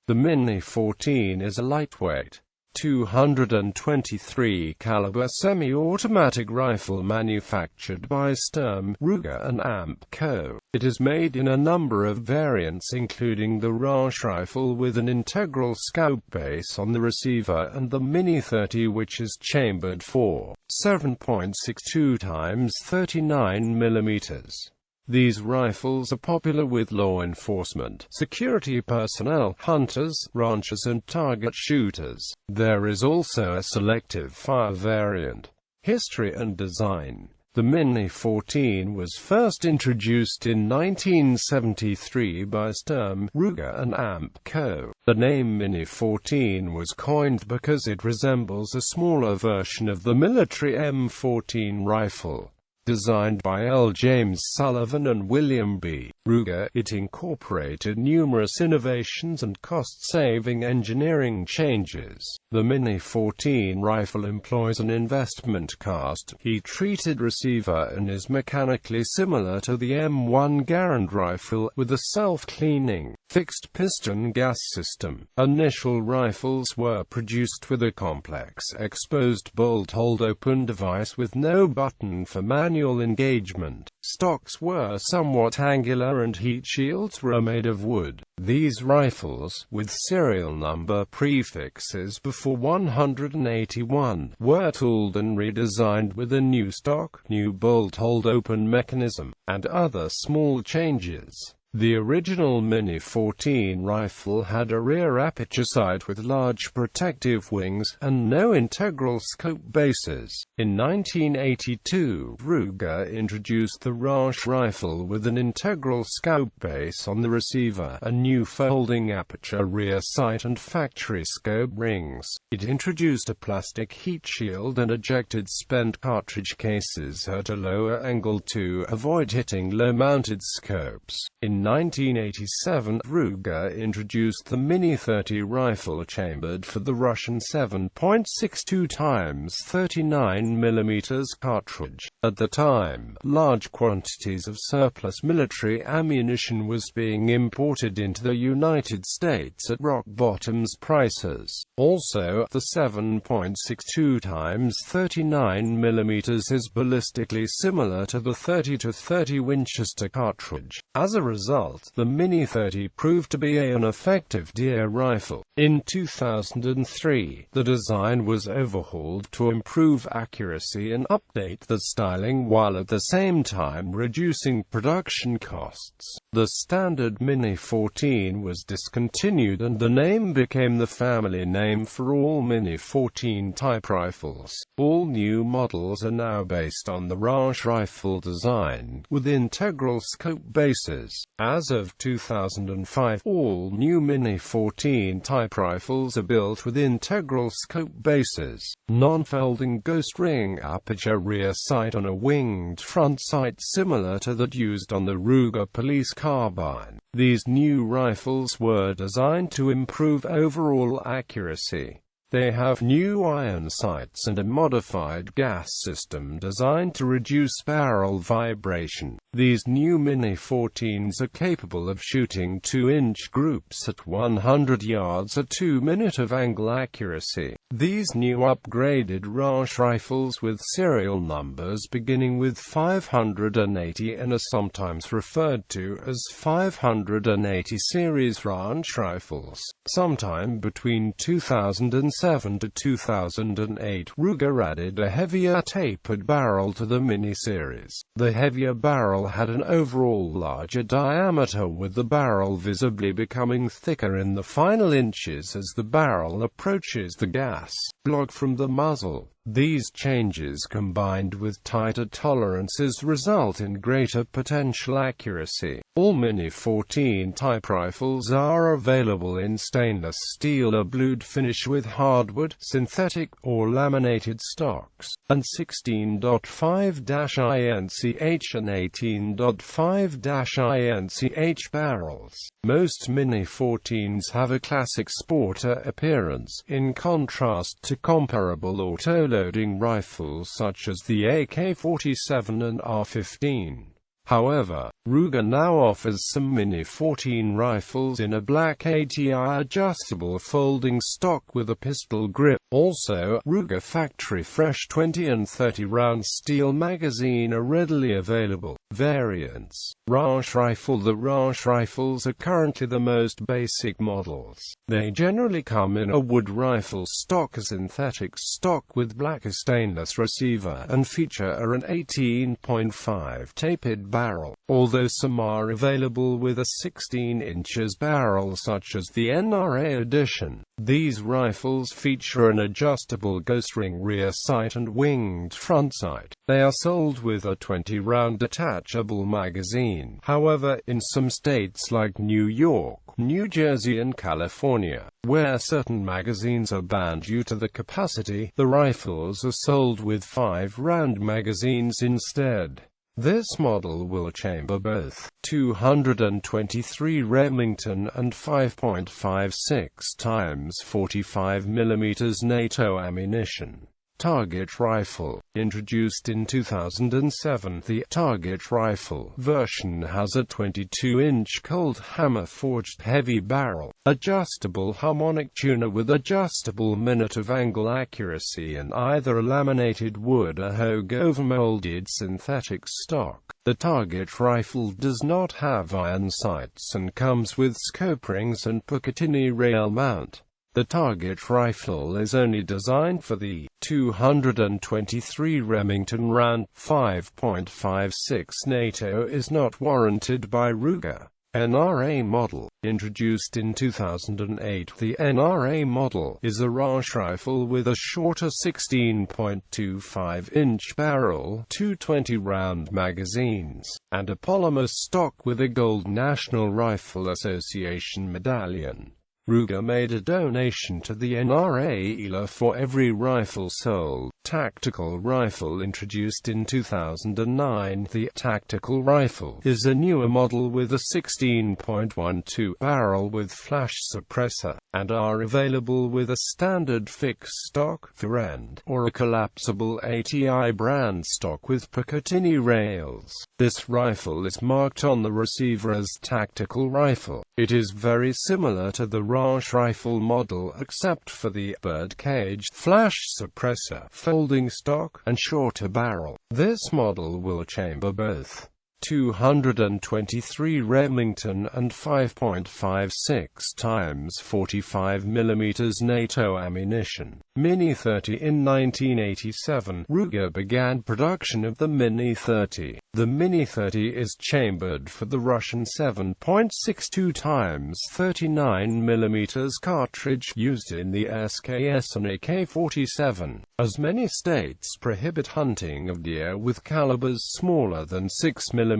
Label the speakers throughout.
Speaker 1: The Mini-14 is a lightweight, 223 caliber semi-automatic rifle manufactured by Sturm, Ruger and Amp Co. It is made in a number of variants including the Rush rifle with an integral scope base on the receiver and the Mini-30 which is chambered for 7.62 x 39 mm. These rifles are popular with law enforcement, security personnel, hunters, ranchers and target shooters. There is also a selective fire variant. History and design. The Mini-14 was first introduced in 1973 by Sturm, Ruger and Amp Co. The name Mini-14 was coined because it resembles a smaller version of the military M14 rifle. Designed by L. James Sullivan and William B. Ruger, it incorporated numerous innovations and cost-saving engineering changes. The Mini-14 rifle employs an investment cast, heat-treated receiver and is mechanically similar to the M1 Garand rifle, with a self-cleaning, fixed-piston gas system. Initial rifles were produced with a complex exposed bolt-hold-open device with no button for manual engagement. Stocks were somewhat angular and heat shields were made of wood. These rifles, with serial number prefixes before 181, were tooled and redesigned with a new stock, new bolt-hold-open mechanism, and other small changes. The original Mini-14 rifle had a rear aperture sight with large protective wings, and no integral scope bases. In 1982, Ruger introduced the Rush rifle with an integral scope base on the receiver, a new folding aperture rear sight and factory scope rings. It introduced a plastic heat shield and ejected spent cartridge cases at a lower angle to avoid hitting low-mounted scopes. In 1987, Ruger introduced the Mini-30 rifle chambered for the Russian 7.62 x 39 mm cartridge. At the time, large quantities of surplus military ammunition was being imported into the United States at rock-bottom prices. Also, the 7.62 x 39 mm is ballistically similar to the 30-30 Winchester cartridge. As a result, the Mini-30 proved to be an effective deer rifle. In 2003, the design was overhauled to improve accuracy and update the styling while at the same time reducing production costs. The standard Mini-14 was discontinued and the name became the family name for all Mini-14 type rifles. All new models are now based on the Rush rifle design, with integral scope bases. As of 2005, all new Mini-14 type rifles are built with integral scope bases, non-folding ghost ring aperture rear sight on a winged front sight similar to that used on the Ruger police carbine. These new rifles were designed to improve overall accuracy. They have new iron sights and a modified gas system designed to reduce barrel vibration. These new Mini-14s are capable of shooting 2-inch groups at 100 yards at 2 minutes of angle accuracy. These new upgraded Rush rifles with serial numbers beginning with 580 and are sometimes referred to as 580 series Rush rifles. Sometime between 2007 to 2008, Ruger added a heavier tapered barrel to the Mini-series. The heavier barrel had an overall larger diameter, with the barrel visibly becoming thicker in the final inches as the barrel approaches the gas block from the muzzle. These changes combined with tighter tolerances result in greater potential accuracy. All Mini-14 type rifles are available in stainless steel or blued finish with hardwood, synthetic, or laminated stocks, and 16.5-INCH and 18.5-INCH barrels. Most Mini-14s have a classic sporter appearance, in contrast to comparable auto-loading rifles such as the AK-47 and AR-15. However, Ruger now offers some Mini-14 rifles in a black ATI adjustable folding stock with a pistol grip. Also, Ruger factory fresh 20 and 30 round steel magazine are readily available. Variants. Rausch rifle. The Rausch rifles are currently the most basic models. They generally come in a wood rifle stock, a synthetic stock with black stainless receiver, and feature an 18.5 tapered barrel, although some are available with a 16 inches barrel such as the NRA edition. These rifles feature an adjustable ghost ring rear sight and winged front sight. They are sold with a 20-round detachable magazine. However, in some states like New York, New Jersey and California, where certain magazines are banned due to the capacity, the rifles are sold with 5-round magazines instead. This model will chamber both 223 Remington and 5.56 x 45 mm NATO ammunition. Target rifle. Introduced in 2007, the target rifle version has a 22-inch cold hammer-forged heavy barrel, adjustable harmonic tuner with adjustable minute of angle accuracy, and either a laminated wood or Hogue overmolded synthetic stock. The target rifle does not have iron sights and comes with scope rings and Picatinny rail mount. The target rifle is only designed for the 223 Remington round. 5.56 NATO is not warranted by Ruger. NRA model. Introduced in 2008, the NRA model is a Rausch rifle with a shorter 16.25-inch barrel, 220 round magazines, and a polymer stock with a gold National Rifle Association medallion. Ruger made a donation to the NRA for every rifle sold. Tactical rifle. Introduced in 2009, the tactical rifle is a newer model with a 16.12 barrel with flash suppressor, and are available with a standard fixed stock for end, or a collapsible ATI brand stock with Picatinny rails. This rifle is marked on the receiver as tactical rifle. It is very similar to the Rausch rifle model except for the birdcage, flash suppressor, folding stock, and shorter barrel. This model will chamber both 223 Remington and 5.56 x 45 mm NATO ammunition. Mini-14. In 1987, Ruger began production of the Mini-14. The Mini-14 is chambered for the Russian 7.62 x 39 mm cartridge used in the SKS and AK-47, as many states prohibit hunting of deer with calibers smaller than 6 mm.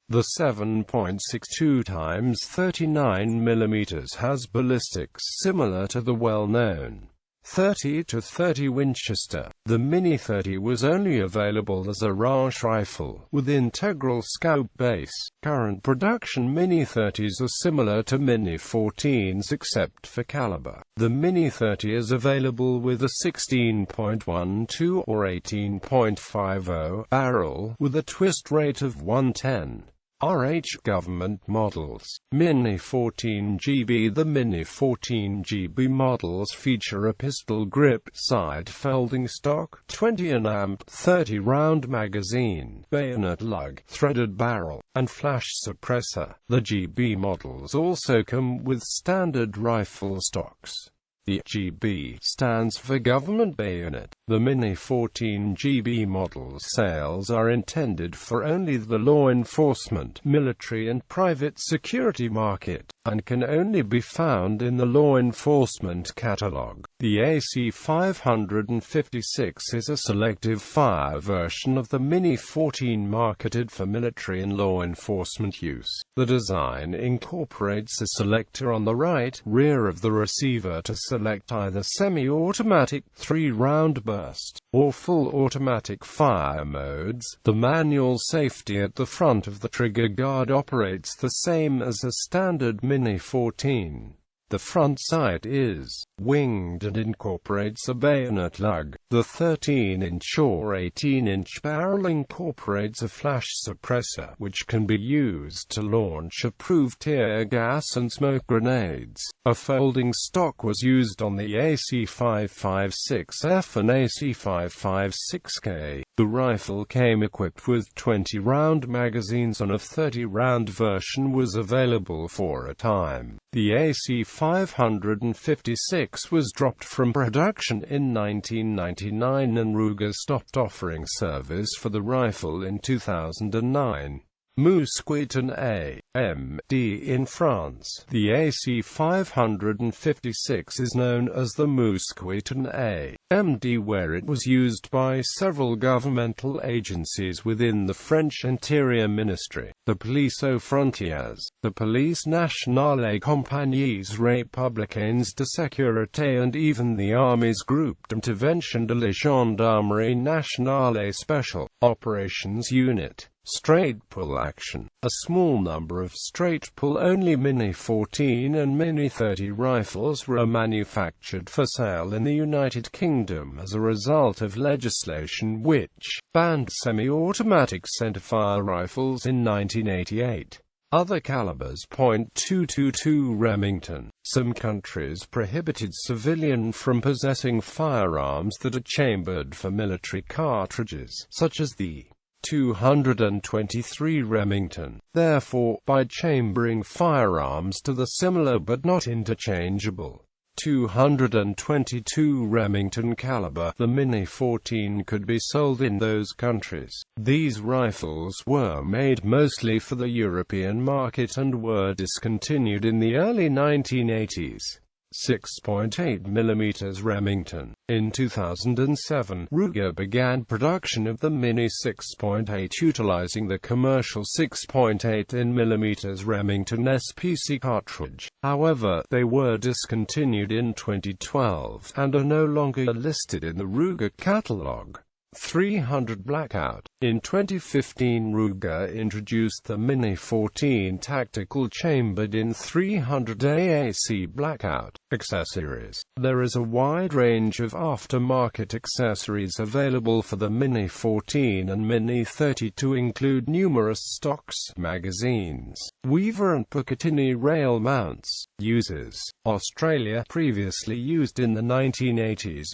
Speaker 1: The 7.62 x 39 mm has ballistics similar to the well-known 30-30 Winchester. The Mini-14 was only available as a Rausch rifle, with integral scope base. Current production Mini-14s are similar to Mini-14s except for caliber. The Mini-14 is available with a 16.12 or 18.50 barrel, with a twist rate of 110. RH government models. Mini-14 GB. The Mini-14 GB models feature a pistol grip, side folding stock, 20 amp, 30 round magazine, bayonet lug, threaded barrel, and flash suppressor. The GB models also come with standard rifle stocks. The GB stands for Government Bayonet. The Mini-14 GB models sales are intended for only the law enforcement, military and private security market, and can only be found in the law enforcement catalog. The AC-556 is a selective fire version of the Mini-14 marketed for military and law enforcement use. The design incorporates a selector on the right, rear of the receiver to select either semi-automatic 3-round burst or full automatic fire modes. The manual safety at the front of the trigger guard operates the same as a standard Mini-14. The front sight is winged and incorporates a bayonet lug. The 13-inch or 18-inch barrel incorporates a flash suppressor, which can be used to launch approved tear gas and smoke grenades. A folding stock was used on the AC-556F and AC-556K. The rifle came equipped with 20-round magazines, and a 30-round version was available for a time. The AC-556 was dropped from production in 1999, and Ruger stopped offering service for the rifle in 2009. Mini-14 A.M.D. in France. The AC-556 is known as the Mini-14 A.M.D. where it was used by several governmental agencies within the French Interior Ministry, the Police aux Frontières, the Police Nationale, Compagnies Républicaines de Sécurité, and even the Army's Group d'Intervention de la Gendarmerie Nationale Special Operations Unit. Straight pull action. A small number of straight pull only Mini-14 and Mini-30 rifles were manufactured for sale in the United Kingdom as a result of legislation which banned semi-automatic centerfire rifles in 1988. Other calibers. .222 Remington. Some countries prohibited civilians from possessing firearms that are chambered for military cartridges, such as the 223 Remington. Therefore, by chambering firearms to the similar but not interchangeable 222 Remington caliber, the Mini-14 could be sold in those countries. These rifles were made mostly for the European market and were discontinued in the early 1980s. 6.8mm Remington. In 2007, Ruger began production of the Mini 6.8 utilizing the commercial 6.8mm Remington SPC cartridge. However, they were discontinued in 2012, and are no longer listed in the Ruger catalog. 300 Blackout. In 2015, Ruger introduced the Mini-14 tactical chambered in 300 AAC Blackout accessories. There is a wide range of aftermarket accessories available for the Mini-14 and Mini-30 to include numerous stocks, magazines, Weaver and Picatinny rail mounts. Uses. Australia, previously used in the 1980s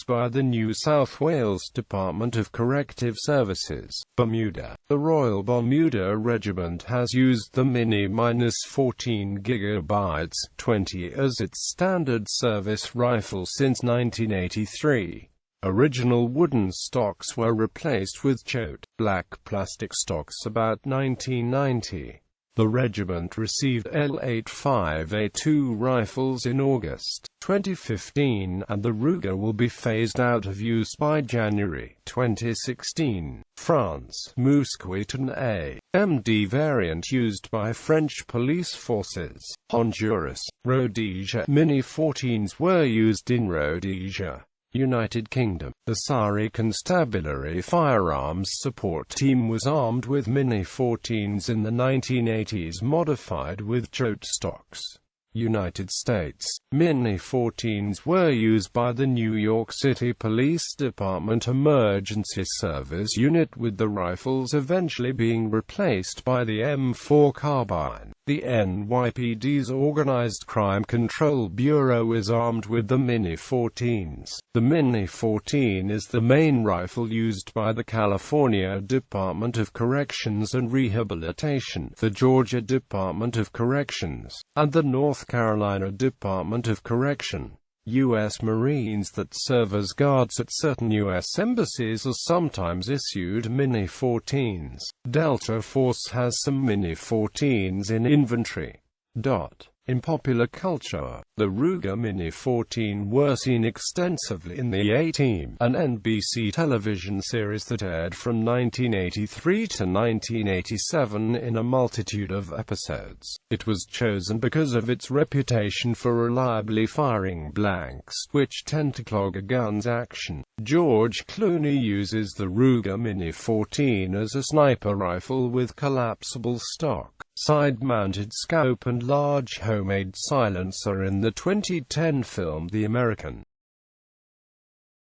Speaker 1: by the New South Wales Department of Corrective Services. Bermuda. The Royal Bermuda Regiment has used the Mini-14 GB 20 as its standard service rifle since 1983. Original wooden stocks were replaced with Co.It black plastic stocks about 1990. The regiment received L85A2 rifles in August 2015, and the Ruger will be phased out of use by January 2016. France. Mini-14 A.M.D. variant used by French police forces. Honduras. Rhodesia. Mini-14s were used in Rhodesia, United Kingdom. The Sari Constabulary Firearms Support Team was armed with Mini-14s in the 1980s, modified with Co.It stocks. United States. Mini-14s were used by the New York City Police Department Emergency Service Unit, with the rifles eventually being replaced by the M4 carbine. The NYPD's Organized Crime Control Bureau is armed with the Mini-14s. The Mini-14 is the main rifle used by the California Department of Corrections and Rehabilitation, the Georgia Department of Corrections, and the North Carolina Department of Correction. U.S. Marines that serve as guards at certain U.S. embassies are sometimes issued Mini-14s. Delta Force has some Mini-14s in inventory. In popular culture, the Ruger Mini-14 were seen extensively in the A-Team, an NBC television series that aired from 1983 to 1987 in a multitude of episodes. It was chosen because of its reputation for reliably firing blanks, which tend to clog a gun's action. George Clooney uses the Ruger Mini-14 as a sniper rifle with collapsible stock. side-mounted scope and large homemade silencer in the 2010 film The American.